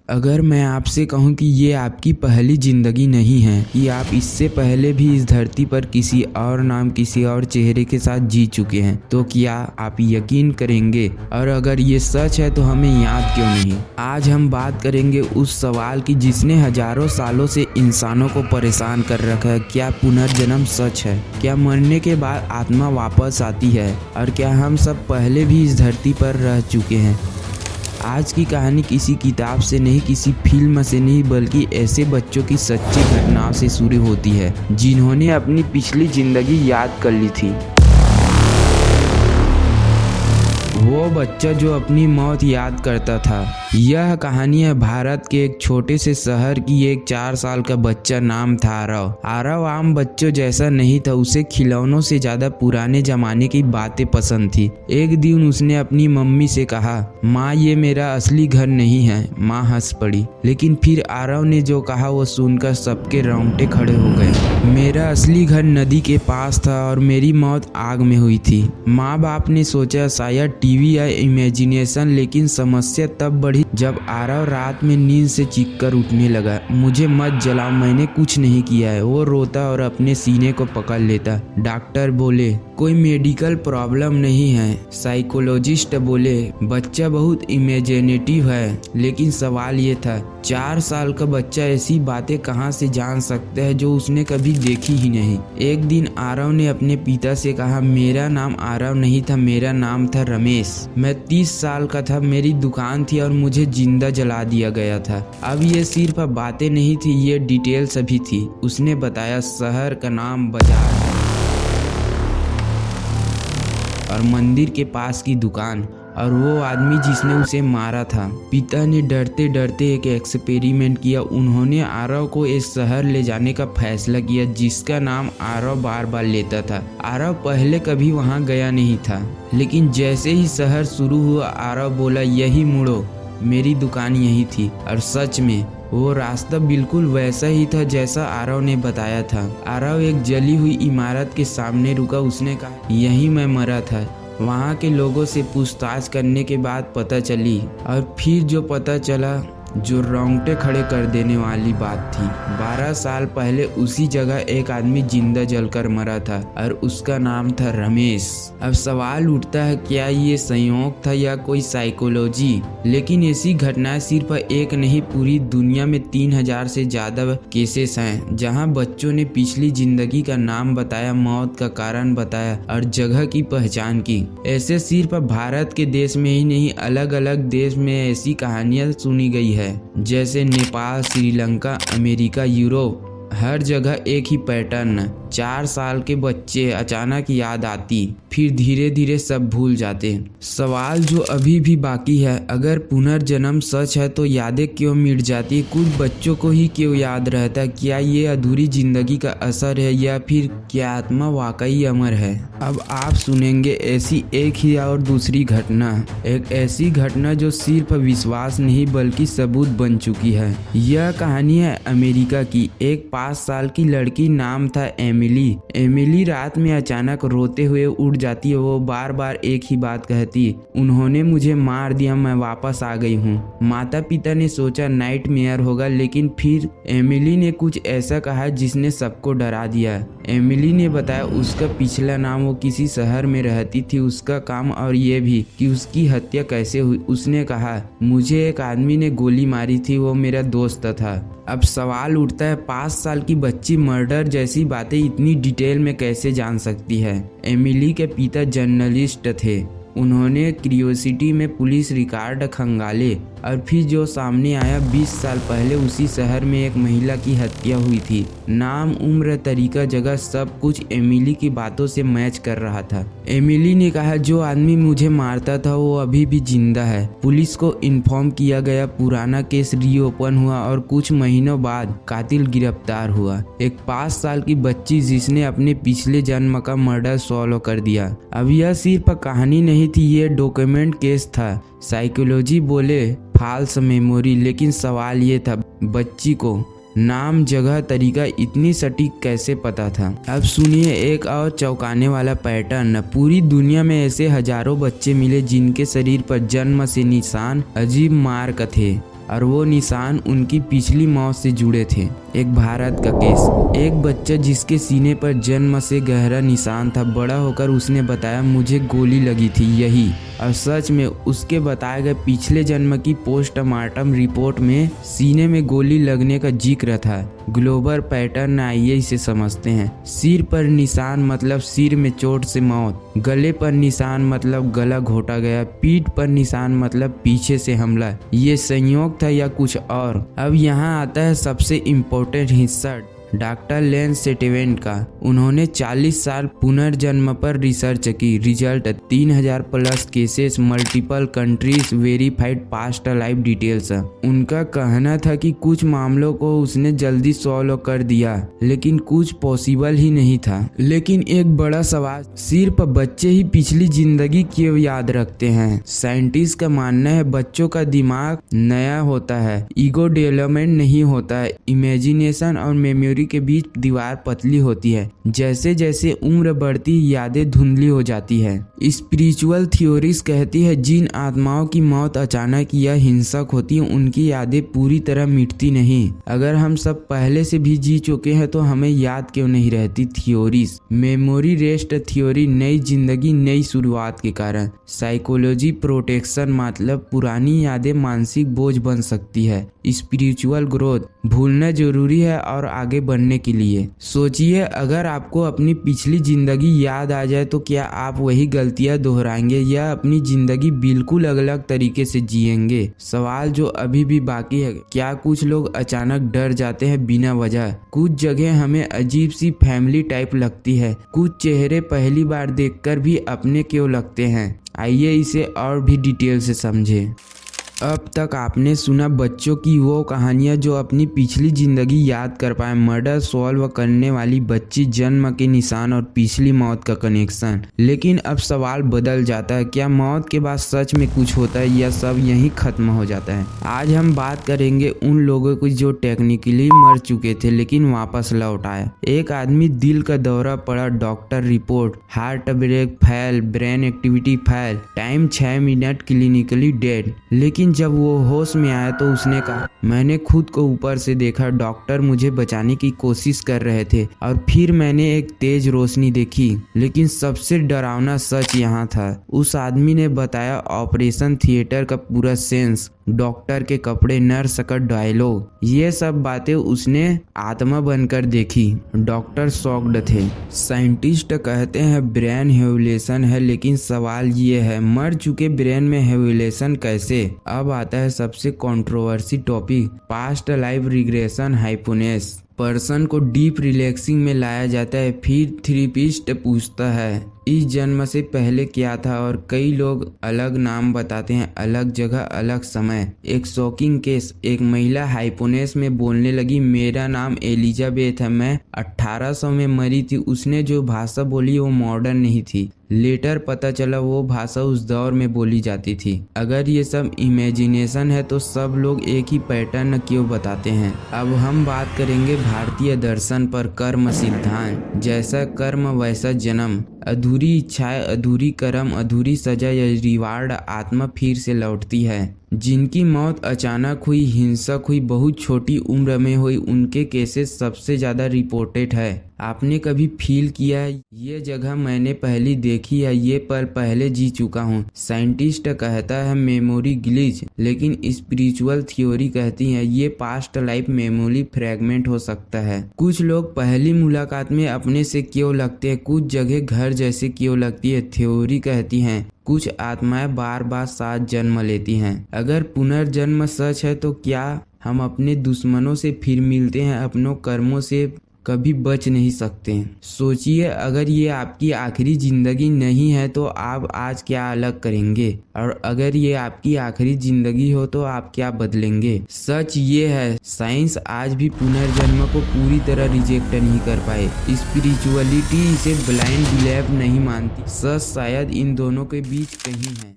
अगर मैं आपसे कहूं कि ये आपकी पहली जिंदगी नहीं है, कि आप इससे पहले भी इस धरती पर किसी और नाम किसी और चेहरे के साथ जी चुके हैं, तो क्या आप यकीन करेंगे? और अगर ये सच है तो हमें याद क्यों नहीं? आज हम बात करेंगे उस सवाल की जिसने हजारों सालों से इंसानों को परेशान कर रखा है। क्या पुनर्जन्म सच है? क्या मरने के बाद आत्मा वापस आती है? और क्या हम सब पहले भी इस धरती पर रह चुके हैं? आज की कहानी किसी किताब से नहीं, किसी फिल्म से नहीं, बल्कि ऐसे बच्चों की सच्ची घटनाओं से शुरू होती है जिन्होंने अपनी पिछली जिंदगी याद कर ली थी। वो बच्चा जो अपनी मौत याद करता था। यह कहानी है भारत के एक छोटे से शहर की। एक 4 साल का बच्चा, नाम था आरव। आरव आम बच्चों जैसा नहीं था, उसे खिलौनों से ज्यादा पुराने जमाने की बातें पसंद थी। एक दिन उसने अपनी मम्मी से कहा, माँ ये मेरा असली घर नहीं है। माँ हंस पड़ी, लेकिन फिर आरव ने जो कहा वो सुनकर सबके रोंगटे खड़े हो गए। मेरा असली घर नदी के पास था और मेरी मौत आग में हुई थी। माँ बाप ने सोचा शायद टीवी या इमेजिनेशन, लेकिन समस्या तब बढ़ी जब आरव रात में नींद से चीख कर उठने लगा, मुझे मत जलाओ, मैंने कुछ नहीं किया है। वो रोता और अपने सीने को पकड़ लेता। डॉक्टर बोले कोई मेडिकल प्रॉब्लम नहीं है। साइकोलॉजिस्ट बोले बच्चा बहुत इमेजिनेटिव है। लेकिन सवाल ये था, 4 साल का बच्चा ऐसी बातें कहाँ से जान सकता है जो उसने कभी देखी ही नहीं। एक दिन आरव ने अपने पिता से कहा, मेरा नाम आरव नहीं था, मेरा नाम था रमेश। मैं 30 साल का था, मेरी दुकान थी और मुझे जिंदा जला दिया गया था। अब ये सिर्फ बातें नहीं थी, ये डिटेल्स भी थी। उसने बताया शहर का नाम, बाजार और मंदिर के पास की दुकान और वो आदमी जिसने उसे मारा था। पिता ने डरते डरते एक एक्सपेरिमेंट किया। उन्होंने आरव को इस शहर ले जाने का फैसला किया जिसका नाम आरव बार बार लेता था। आरव पहले कभी वहां गया नहीं था, लेकिन जैसे ही शहर शुरू हुआ आरव बोला, यही मुड़ो, मेरी दुकान यही थी। और सच में वो रास्ता बिल्कुल वैसा ही था जैसा आरव ने बताया था। आरव एक जली हुई इमारत के सामने रुका। उसने कहा, यही मैं मरा था। वहाँ के लोगों से पूछताछ करने के बाद पता चली, और फिर जो पता चला जो रोंगटे खड़े कर देने वाली बात थी। 12 साल पहले उसी जगह एक आदमी जिंदा जलकर मरा था और उसका नाम था रमेश। अब सवाल उठता है, क्या ये संयोग था या कोई साइकोलॉजी? लेकिन ऐसी घटनाएं सिर्फ एक नहीं, पूरी दुनिया में 3000 से ज्यादा केसेस हैं जहां बच्चों ने पिछली जिंदगी का नाम बताया, मौत का कारण बताया और जगह की पहचान की। ऐसे सिर्फ भारत के देश में ही नहीं, अलग अलग देश में ऐसी कहानियां सुनी गई है, जैसे नेपाल, श्रीलंका, अमेरिका, यूरोप। हर जगह एक ही पैटर्न। 4 साल के बच्चे अचानक याद आती, फिर धीरे धीरे सब भूल जाते। सवाल जो अभी भी बाकी है, अगर पुनर्जन्म सच है तो यादें क्यों मिट जाती? कुछ बच्चों को ही क्यों याद रहता? क्या ये अधूरी जिंदगी का असर है या फिर क्या आत्मा वाकई अमर है? अब आप सुनेंगे ऐसी एक ही और दूसरी घटना, एक ऐसी घटना जो सिर्फ विश्वास नहीं बल्कि सबूत बन चुकी है। यह कहानी है अमेरिका की। एक 5 साल की लड़की, नाम था एमिली रात में अचानक रोते हुए उठ जाती है। वो बार बार एक ही बात कहती, उन्होंने मुझे मार दिया, मैं वापस आ गई हूँ। माता पिता ने सोचा नाइटमेयर होगा, लेकिन फिर एमिली ने कुछ ऐसा कहा जिसने सबको डरा दिया। एमिली ने बताया उसका पिछला नाम, वो किसी शहर में रहती थी, उसका काम और ये भी कि उसकी हत्या कैसे हुई। उसने कहा, मुझे एक आदमी ने गोली मारी थी, वो मेरा दोस्त था। अब सवाल उठता है, 5 साल की बच्ची मर्डर जैसी बातें इतनी डिटेल में कैसे जान सकती है? एमिली के पिता जर्नलिस्ट थे। उन्होंने क्यूरियोसिटी में पुलिस रिकॉर्ड खंगाले और फिर जो सामने आया, 20 साल पहले उसी शहर में एक महिला की हत्या हुई थी। नाम, उम्र, तरीका, जगह, सब कुछ एमिली की बातों से मैच कर रहा था। एमिली ने कहा, जो आदमी मुझे मारता था वो अभी भी जिंदा है। पुलिस को इन्फॉर्म किया गया, पुराना केस रीओपन हुआ और कुछ महीनों बाद कातिल गिरफ्तार हुआ। एक 5 साल की बच्ची जिसने अपने पिछले जन्म का मर्डर सॉल्व कर दिया। अब यह सिर्फ कहानी नहीं थी, ये डॉक्यूमेंट केस था। साइकोलॉजी बोले फॉल्स मेमोरी, लेकिन सवाल ये था, बच्ची को नाम, जगह, तरीका इतनी सटीक कैसे पता था? अब सुनिए एक और चौंकाने वाला पैटर्न। पूरी दुनिया में ऐसे हजारों बच्चे मिले जिनके शरीर पर जन्म से निशान, अजीब मार्क थे। और वो निशान उनकी पिछली मौत से जुड़े थे। एक भारत का केस। एक बच्चा जिसके सीने पर जन्म से गहरा निशान था, बड़ा होकर उसने बताया मुझे गोली लगी थी यही। और सच में उसके बताए गए पिछले जन्म की पोस्टमार्टम रिपोर्ट में सीने में गोली लगने का जिक्र था। ग्लोबल पैटर्न आइए इसे समझते हैं। सिर पर निशान मतलब सिर में चोट से मौत, गले पर निशान मतलब गला घोटा गया, पीठ पर निशान मतलब पीछे से हमला। ये संयोग था या कुछ और? अब यहाँ आता है सबसे इम्पोर्टेंट हिस्सा डॉक्टर लेन सेटेवेंट का। उन्होंने 40 साल पुनर्जन्म पर रिसर्च की। Result 3000 plus cases, multiple countries, verified past life details. उनका कहना था कि कुछ मामलों को उसने जल्दी सॉल्व कर दिया, लेकिन कुछ पॉसिबल ही नहीं था। लेकिन एक बड़ा सवाल, सिर्फ बच्चे ही पिछली जिंदगी क्यों याद रखते हैं? साइंटिस्ट का मानना है बच्चों का दिमाग नया होता है, ईगो डेवलपमेंट नहीं होता है, इमेजिनेशन और मेमोरी के बीच दीवार पतली होती है। जैसे जैसे उम्र बढ़ती यादें धुंधली हो जाती है। स्पिरिचुअल थ्योरीज कहती है जिन आत्माओं की मौत अचानक या हिंसक होती है उनकी यादें पूरी तरह मिटती नहीं। अगर हम सब पहले से भी जी चुके हैं तो हमें याद क्यों नहीं रहती? थ्योरीज। मेमोरी रेस्ट थ्योरी, नई जिंदगी नई शुरुआत के कारण। साइकोलॉजी प्रोटेक्शन मतलब पुरानी यादें मानसिक बोझ बन सकती है। स्पिरिचुअल ग्रोथ, भूलना जरूरी है और आगे बढ़ने के लिए। सोचिए अगर आपको अपनी पिछली जिंदगी याद आ जाए तो क्या आप वही गलतियां दोहराएंगे या अपनी जिंदगी बिल्कुल अलग तरीके से जिएंगे? सवाल जो अभी भी बाकी है, क्या कुछ लोग अचानक डर जाते हैं बिना वजह? कुछ जगह हमें अजीब सी फैमिली टाइप लगती है, कुछ चेहरे पहली बार देखकर भी अपने क्यों लगते हैं? आइए इसे और भी डिटेल से समझें। अब तक आपने सुना बच्चों की वो कहानियां जो अपनी पिछली जिंदगी याद कर पाए, मर्डर सॉल्व करने वाली बच्ची, जन्म के निशान और पिछली मौत का कनेक्शन। लेकिन अब सवाल बदल जाता है, क्या मौत के बाद सच में कुछ होता है या सब यहीं खत्म हो जाता है? आज हम बात करेंगे उन लोगों की जो टेक्निकली मर चुके थे लेकिन वापस लौट आए। एक आदमी दिल का दौरा पड़ा, doctor report heart brake fail, brain activity fail, time 6 minute, clinically dead. लेकिन जब वो होश में आया तो उसने कहा मैंने खुद को ऊपर से देखा, डॉक्टर मुझे बचाने की कोशिश कर रहे थे और फिर मैंने एक तेज रोशनी देखी। लेकिन सबसे डरावना सच यहाँ था। उस आदमी ने बताया ऑपरेशन थिएटर का पूरा सेंस, डॉक्टर के कपड़े, नर्स का डायलॉग, ये सब बातें उसने आत्मा बनकर देखी। डॉक्टर शॉक्ड थे। साइंटिस्ट कहते हैं ब्रेन हेवुलेशन है, लेकिन सवाल ये है मर चुके ब्रेन में हेवुलेशन कैसे? अब आता है सबसे controversy topic, past life regression hypnosis. Person को डीप रिलैक्सिंग में लाया जाता है, फिर थेरेपिस्ट पूछता है इस जन्म से पहले क्या था, और कई लोग अलग नाम बताते हैं, अलग जगह अलग समय। एक शॉकिंग केस, एक महिला हाइपोनेस में बोलने लगी मेरा नाम एलिजाबेथ है, मैं 1800 में मरी थी। उसने जो भाषा बोली वो मॉडर्न नहीं थी। लेटर पता चला वो भाषा उस दौर में बोली जाती थी। अगर ये सब इमेजिनेशन है तो सब लोग एक ही पैटर्न क्यों बताते हैं? अब हम बात करेंगे भारतीय दर्शन पर, कर्म सिद्धांत। जैसा कर्म वैसा जन्म, अधूरी इच्छाएं, अधूरी कर्म, अधूरी सजा या रिवार्ड, आत्मा फिर से लौटती है। जिनकी मौत अचानक हुई, हिंसक हुई, बहुत छोटी उम्र में हुई, उनके केसेस सबसे ज्यादा रिपोर्टेड है। आपने कभी फील किया ये जगह मैंने पहले देखी है, ये पल पहले जी चुका हूँ? साइंटिस्ट कहता है मेमोरी ग्लिच, लेकिन स्पिरिचुअल थ्योरी कहती है ये पास्ट लाइफ मेमोरी फ्रैगमेंट हो सकता है। कुछ लोग पहली मुलाकात में अपने से क्यों लगते हैं, कुछ जगह घर जैसे क्यों लगती है? थ्योरी कहती है कुछ आत्माएं बार बार साथ जन्म लेती हैं। अगर पुनर्जन्म सच है तो क्या हम अपने दुश्मनों से फिर मिलते हैं, अपनों कर्मों से कभी बच नहीं सकते? सोचिए अगर ये आपकी आखिरी जिंदगी नहीं है तो आप आज क्या अलग करेंगे, और अगर ये आपकी आखिरी जिंदगी हो तो आप क्या बदलेंगे? सच ये है साइंस आज भी पुनर्जन्म को पूरी तरह रिजेक्ट नहीं कर पाए। स्पिरिचुअलिटी इसे ब्लाइंड बिलीफ नहीं मानती। सच शायद इन दोनों के बीच कहीं है।